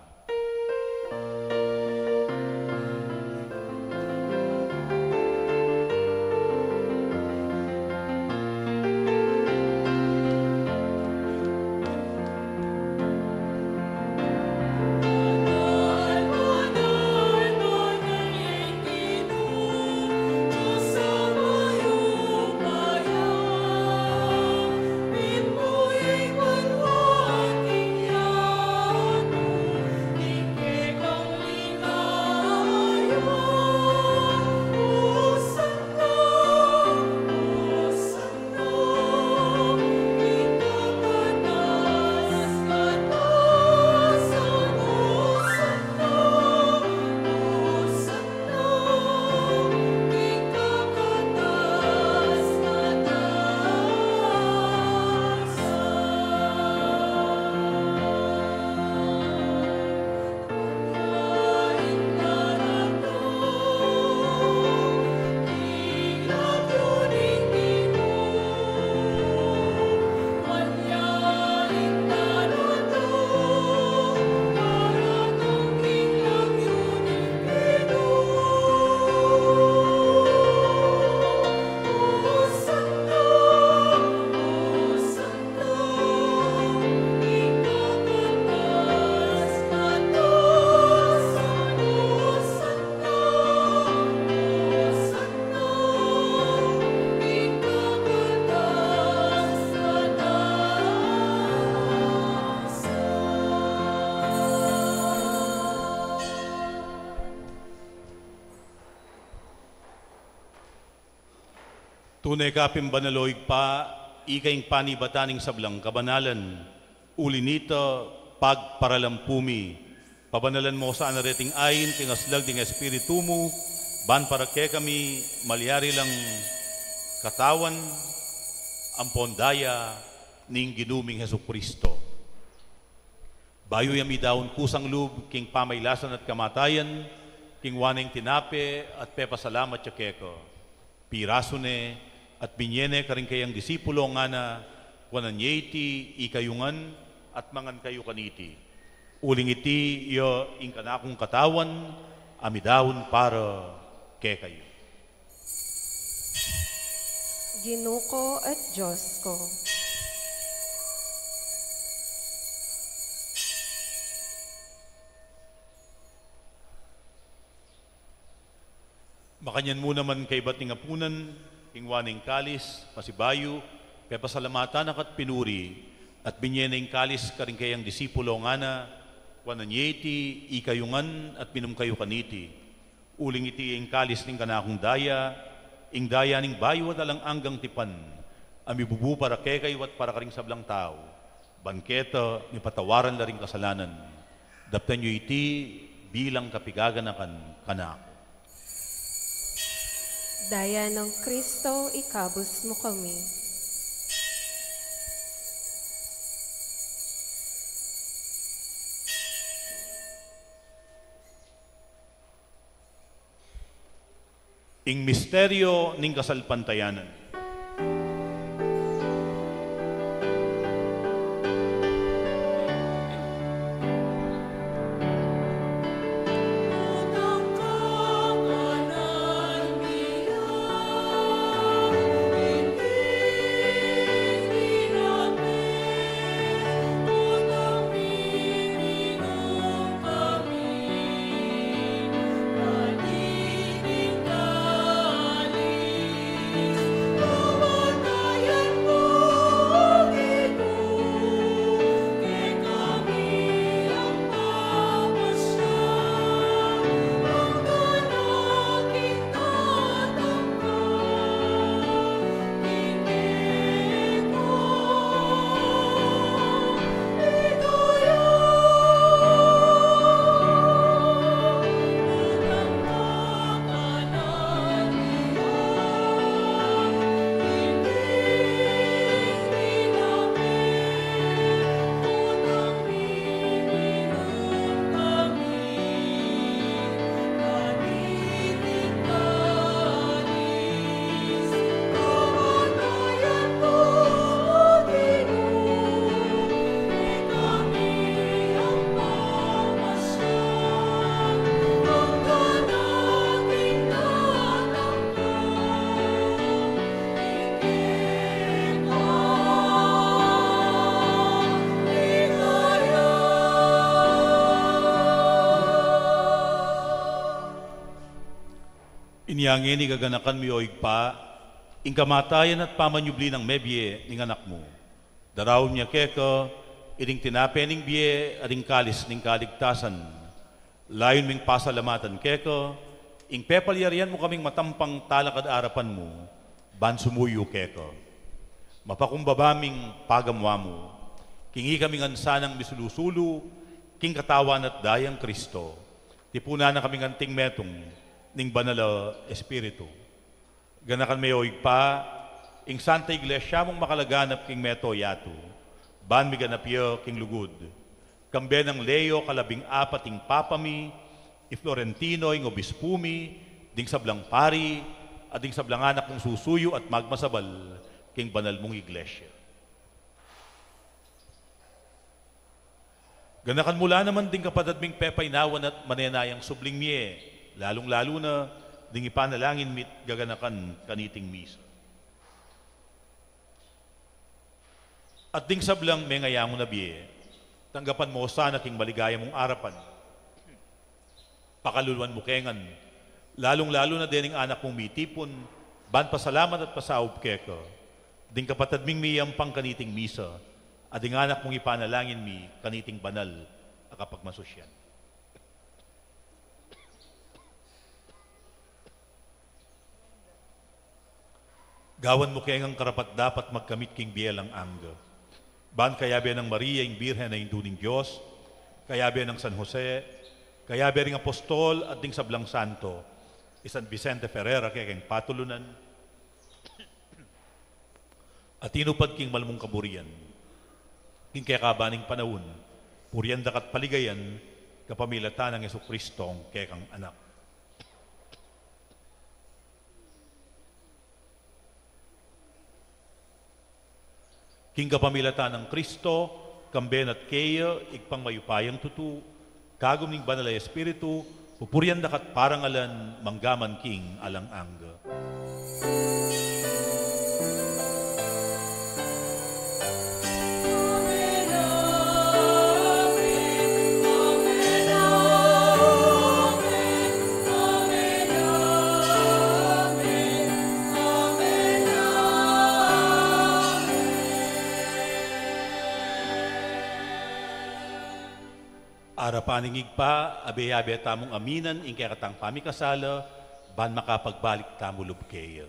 Tunay kapim banaloig pa, ikaing panibataning sablang kabanalan, uli nito pagparalampumi, pabanalan mo sa anareting ayin, kingaslag ding espiritu mo, ban para ke kami malyari lang katawan, ang pondaya ning ginuming Jesucristo. Bayo yami daon kusang lub, king pamaylasan at kamatayan, king waneng tinape at pepasalamat yakeko. Piraso ne, at binyene karing kayang disipulo nga na wananyeti ikayungan at mangan kayo kaniti. Uling iti iyo ing kanakong katawan amidahon para ke kayo. Ginoo ko at Diyos ko. Makanyan mo naman kay bating apunan, kingwaning kalis, pasibayo, kay pasalamatan at pinuri, at binyening kalis karing kayang disipulo nga na, wananyeti, ikayungan at minum kayo kaniti. Uling iti ing kalis ning kanakong daya, ing daya ning bayo at alang anggang tipan, amibubu para kay kayo at para karing sablang tao, bangketa ni patawaran na ring kasalanan, daptan nyo iti bilang kapigaganakan kanako. Daya ng Kristo, ikabos mo kami. Ing misteryo ning kasalpantayanan. Inyangin ni gaganakan mi oig pa, ing kamatayan at pamanyubli ng mebye ning anak mo. Daraw niya keka, ining tinape ning biye, ading kalis ning kaligtasan. Layon ming pasalamatan keka, ing pepalyarian mo kaming matampang talakad arapan mo, ban sumuyo keka. Mapakumbabaming pagamwa mo, kingi kaming ansanang misulusulu, king katawan at dayang Kristo. Tipuna na kaming anting metong, ning banala espiritu. Ganakan may oig pa, ing Santa Iglesia mong makalaganap king meto yato, ban mi ganapyo king lugod. Kambe ng Leo kalabing apating papami, i Florentino ing obispumi, ding sablang pari, at ding sablang anak mong susuyo at magmasabal, king banal mong iglesia. Ganakan mula naman ding kapadadming pepaynawan at manenayang subling miye, lalong-lalo na ding ipanalangin mit gaganakan kaniting misa. At ding sablang may ngaya mo na biye, tanggapan mo sana king maligaya mong arapan. Pakaluluan mo kengan, lalong-lalo na dining anak mong mitipon, ban pasalamat at pasaub keka, ding kapatadming miyang pang kaniting misa, at ding anak mong ipanalangin mi kaniting banal akapagmasosyan. Gawan mo kaya ng karapat dapat magkamit king bielang angga. Ban kayabe ng Maria, yung Birhen na induning Diyos, kayabe ng San Jose, kayabe ring Apostol at ding Sablang Santo, San Vicente Ferrera kaya king patulunan, at inupad king malmong kaburian, king kaya kabaning panahon, purian dakat paligayan, kapamilatan ng Jesucristo kaya kang anak. King kapamilatan ng Kristo, kamben at kaya, igpang mayupayang tutu, kagum ning banal ay espiritu, pupurian dakat parangalan, manggaman king alang angga. Arapaningig pa, abe-abe tamong aminan, ingkaya katang pamikasala, ban makapagbalik tamo lubkeya.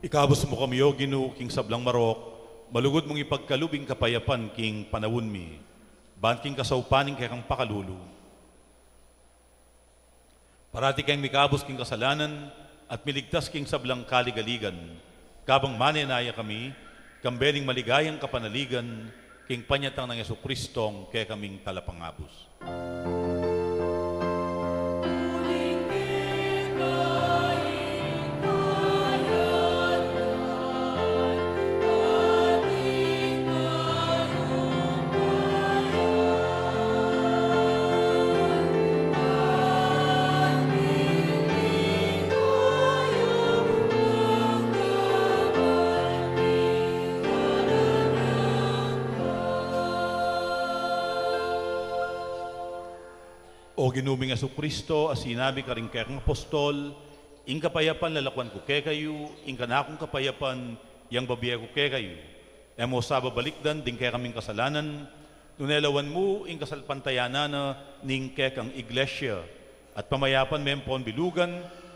Ikabos mo kami, O Ginoo, king sablang marok, malugod mong ipagkalubing kapayapan, king panawon mi, ban king kasaupaning kay kang pakalulu. Parati kayong mikabos king kasalanan, at miligtas king sablang kaligaligan, kabang manenaya kami, kambeling maligayang kapanaligan, king panyatang ng Yesu-Kristong kay kaming talapangabos. O ginuming Jesu-Kristo, as sinabi ka rin kay kang apostol, ing kapayapan lalakwan ko kay kayo, ing kanakong kapayapan, yang babiya ko kay kayo. Emo sa babalikdan, din kay kaming kasalanan, tunelawan mo, ing kasalpantayanana, ning kay kang iglesia, at pamayapan mempon bilugan,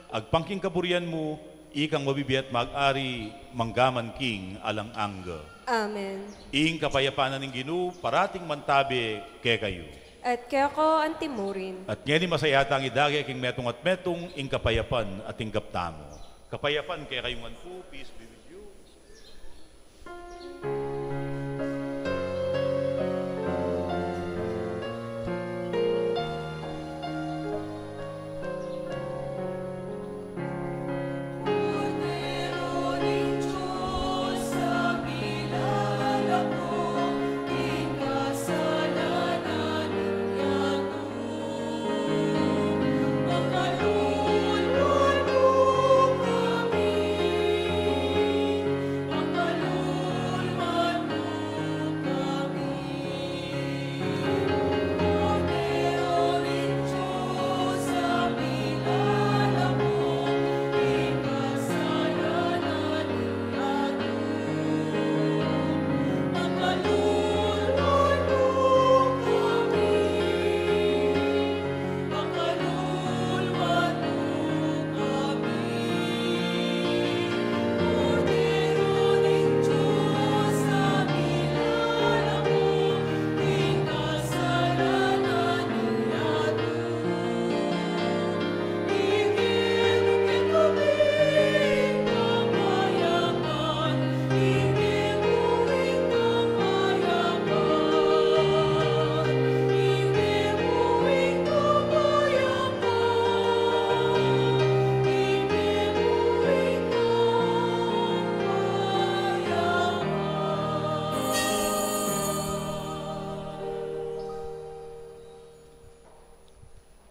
agpangking kaburian mo, ikang mabibiyat mag-ari, manggaman king alang angga. Amen. Ing kapayapanan ng Ginoo, parating mantabi kay kayo. At kaya ko antimurin. At ngayon masayata ang idagi king metong at metong ing kapayapan at ing gaptamo. Kapayapan kaya kayong anpo, peace be with you.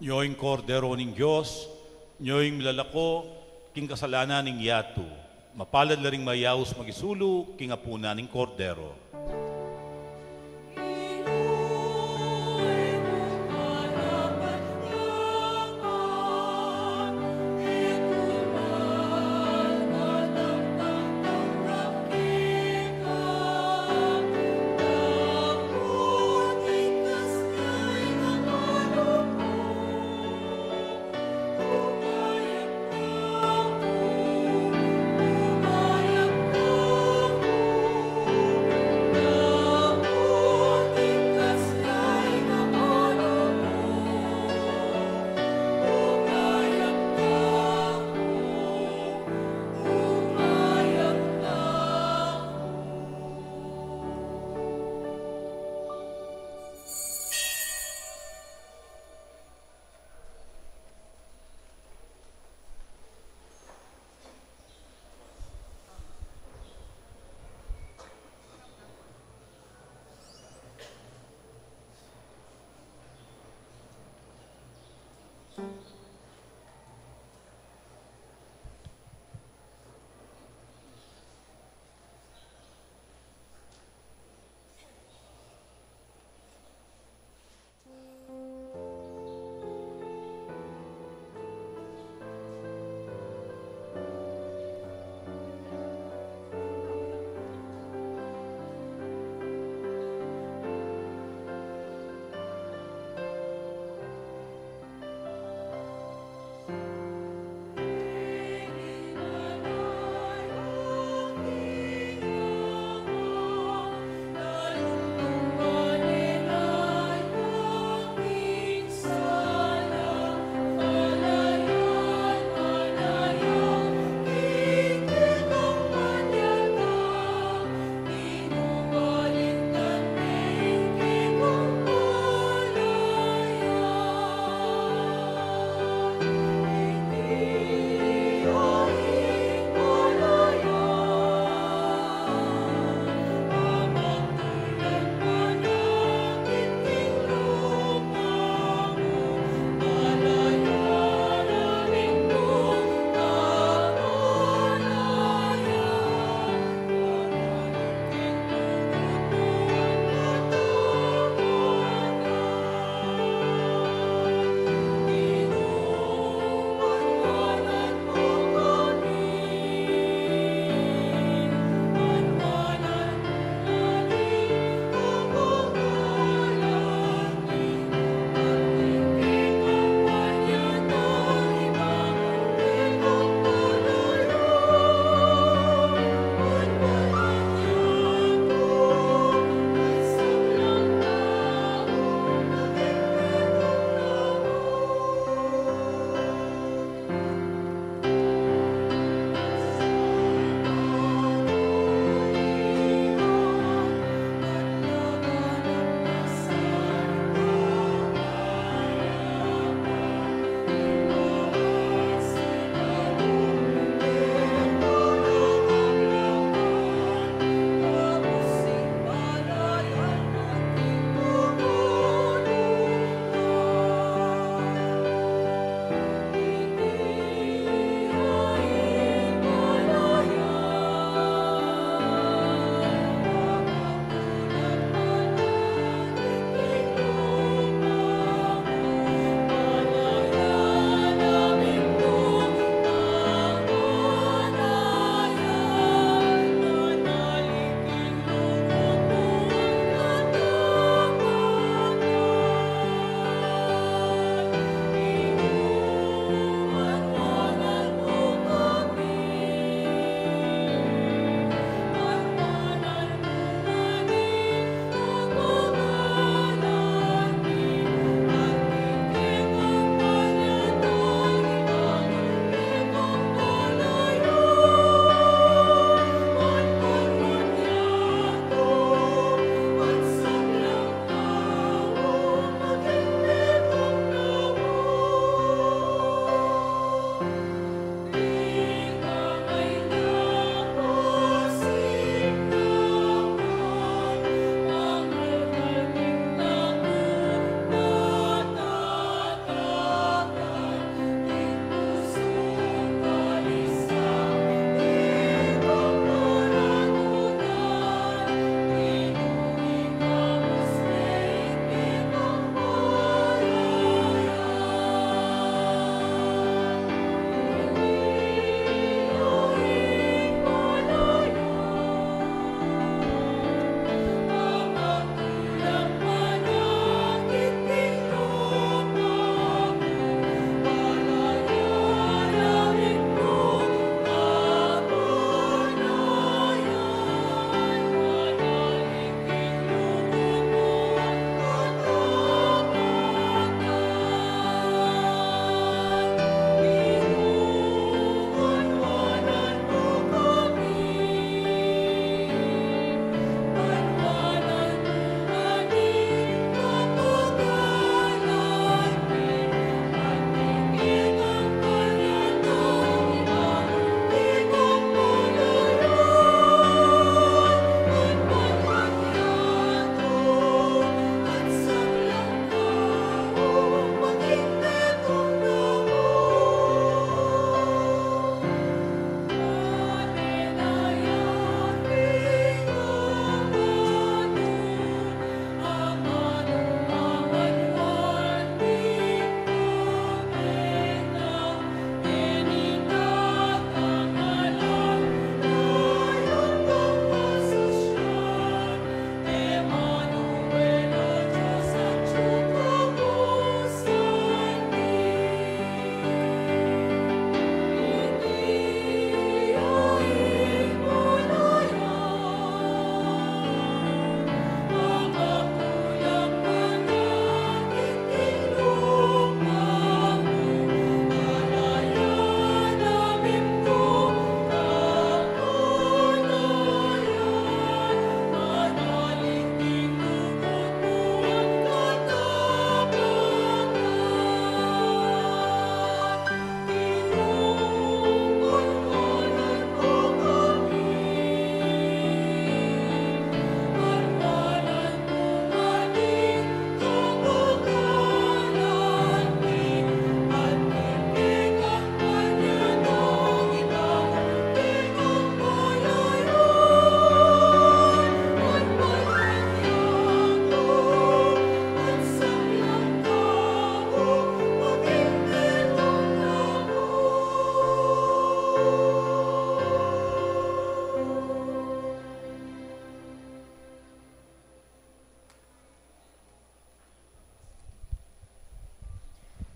Nyoing kordero ning Diyos, nyoing milalako, king kasalanan ning yatu. Mapalad la ring mayaos magisulu, king apuna ning kordero.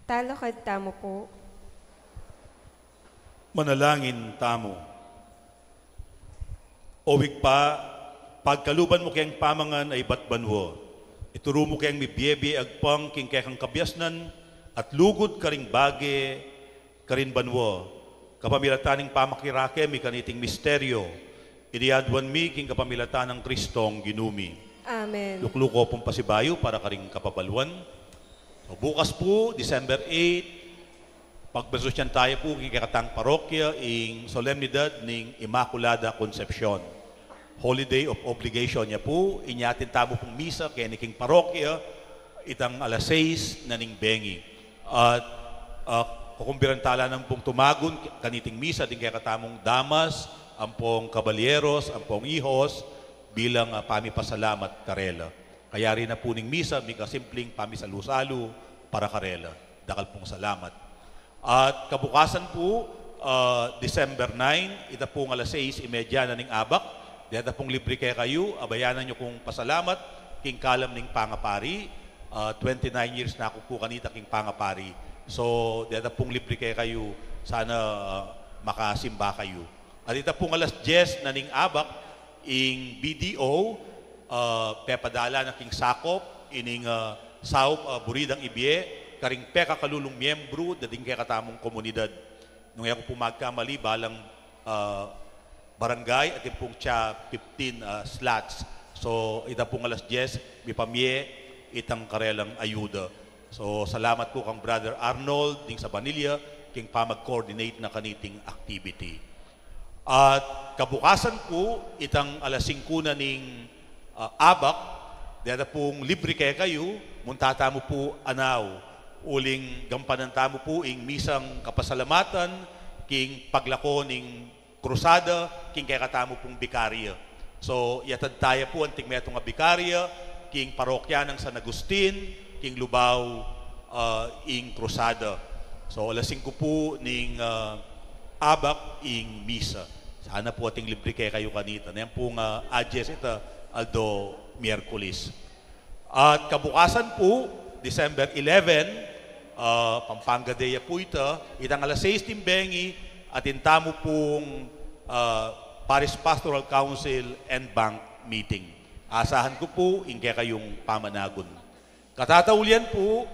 Talakad tamo po. Manalangin tamo. Owig pa, pagkaluban mo kayang pamangan ay batbanwo. Ituro mo kayang mibiyebe agpang king kayang kabyasnan at lugod karing bage karin banwo. Kapamilataning pamakirake mi kaniting misteryo. Iniadwan mi king kapamilatan ng Kristong ginumi. Amen. Lukluko pong pasibayo para karing kapabalwan. So, bukas po, December 8, pagbasosyan tayo po kikatang parokya ing solemnidad ning Immaculada Concepcion. Holiday of obligation niya po, inyatin tamo pong misa kaya niking parokya, itang alas 6 na ning bengi. At kukumbiran tala ng pong tumagon, kaniting misa din kaya katamong damas, ang pong kabalyeros, ang pong ihos, bilang pamipasalamat karela. Kaya rin na po ning misa, may kasimpleng pamisalu-salu para karela. Dakal pong salamat. At kabukasan po, December 9, ita pong alas 6:30 na ning abak. Dito pong libre kayo, abayanan nyo kong pasalamat, king kalam ning pangapari. 29 years na ako po kanita king pangapari. So, dito pong libre kayo, sana makasimba kayo. At ito pong alas 10 na ning abak, ing BDO, pepadala na king sakop, ining saup buridang ibye, karing peka kalulong miyembro, dating kaya katamong komunidad. Nung ako po magkamali, balang barangay at yung pong 15 slots. So, ito pong alas 10, may pamye, itang karelang ayuda. So, salamat po kang Brother Arnold, ding sa Vanilla, king pamag-coordinate na kaniting activity. At kabukasan po, itang alas 5 na ning abak, dito pong libre kayo, muntata mo po anaw, uling gampanan tamo po ing misang kapasalamatan, king paglako ning krusada, king kaya katamo pong bikarya. So, yatad tayo po ang tingmetong nga bikarya, king parokya ng San Agustin, king Lubao, ing krusada. So, alas 5 po ning abak ing misa. Sana po ating libre kayo kanita. Yan pong adjes ito, Aldo Miyerkules. At kabukasan po, December 11, Pampanga Day po ito, itang alas 6 timbengi, at intamo pong Paris Pastoral Council and Bank Meeting. Asahan ko po, ingke kayong pamanagon. Katataulian po,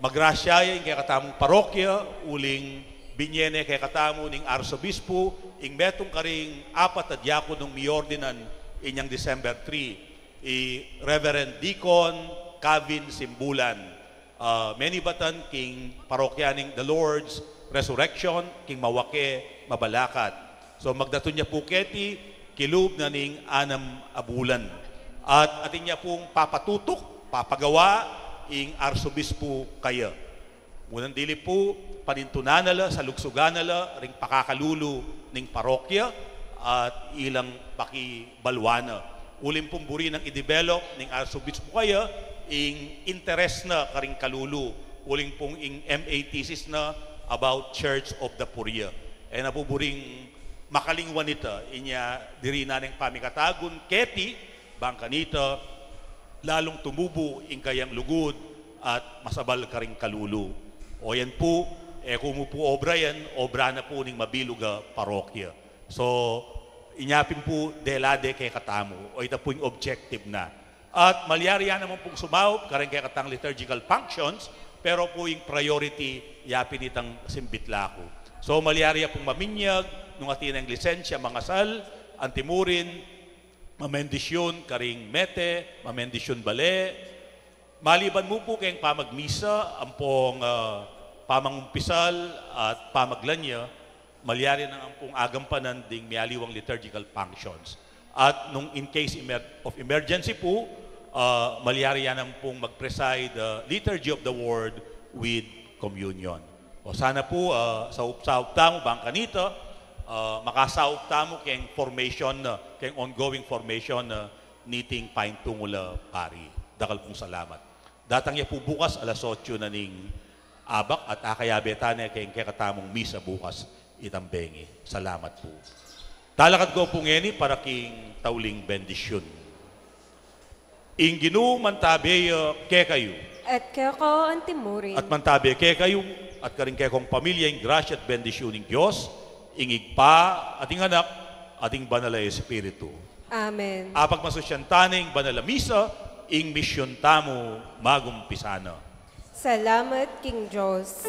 magrasyaya ingke katamong parokya, uling binyene kay katamo ning arsobispo, ing metong karing 4 na diakon ng miordinan inyang December 3, Reverend Deacon Kavin Simbulan, many batan king parokyaning The Lord's Resurrection, king Mawake, Mabalakat. So magdaton niya po keti, kilub na ning 6 abulan. At atin niya pong papatutok, papagawa, ing arsobispo kaya. Munang dili po, panintunanala, sa lugsuganala, ring pakakalulu ning parokya, at ilang pakibalwana. Ulim pong buri ng i-develop ning arsobispo kaya, ing interest na karing kalulu. Uling pong ing MA thesis na about Church of the Puria. E napuburing makalingwan ita, inya diri na ng pamikatagon, keti, bangkanita, lalong tumubo ing kayang lugod at masabal karing kalulu. O yan po, kung po obra yan, obra na po ning mabiluga parokya. So, inyapin po delade kay katamo, o ito po yung objective na. At malyari yan naman pong sumawp, karing kay katang liturgical functions, pero po yung priority, yapin itang simbitlako. So, malyari pong maminyag, nung atin ang lisensya, mangasal, antimurin, mamendisyon, karing mete, mamendisyon bale. Maliban mo po kayong pamagmisa, ang pong pamangumpisal at pamaglanya, malyari na ang pong agampanan ding mialiwang liturgical functions. At nung in case of emergency po, malyari yan ang pong mag-preside liturgy of the word with communion. O sana po sa upta mo, bangkanita, makasaupta mo kayong formation, kayong ongoing formation niting paintungula pari. Dakal pong salamat. Datang niya po bukas, alas 8 na ning abak at akayabetan niya kayong kakatamong misa bukas itambengi. Salamat po. Talakad ko po ngeni para king tauling bendisyon. Ing ginumantabeyo ke kayo. At kaya ko ang timurin. At mantabi kay kayo, at karing kay kong pamilya, ing grasya at bendisyon ng Diyos, ingig pa, ating anak, ating banal na Espiritu. Amen. Apag masusyantaning banal na misa, ing misyon tamo magumpisana. Salamat, King Diyos.